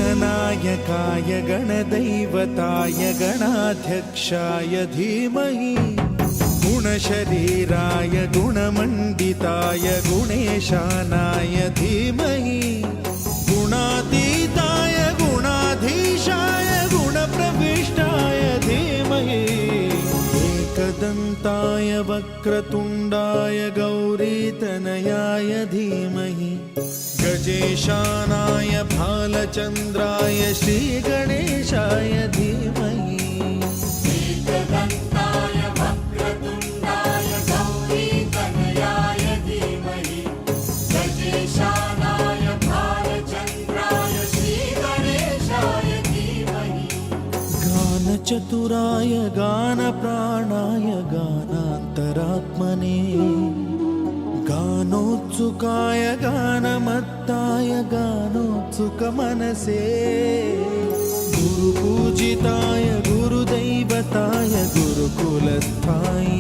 गणनायकाय गणदैवताय गणाध्यक्षाय धीमहि गुणशरीराय गुणमण्डिताय गुणेशानाय धीमहि गुणातीताय गुणाधीशाय गुणप्रविष्टाय धीमहि एकदन्ताय वक्रतुण्डाय गौरीतनयाय धीमहि गजेशानाय भालचन्द्राय श्रीगणेशाय धीमहि एकदन्ताय वक्रतुण्डाय गौरीतनयाय धीमहि गजेशानाय भालचन्द्राय श्रीगणेशाय धीमहि गानचतुराय गानप्राणाय गानान्तरात्मने गानोत्सुकाय गानमत्ताय गानोत्सुकमनसे गुरुपूजिताय गुरुदैवताय गुरुकुलस्थाय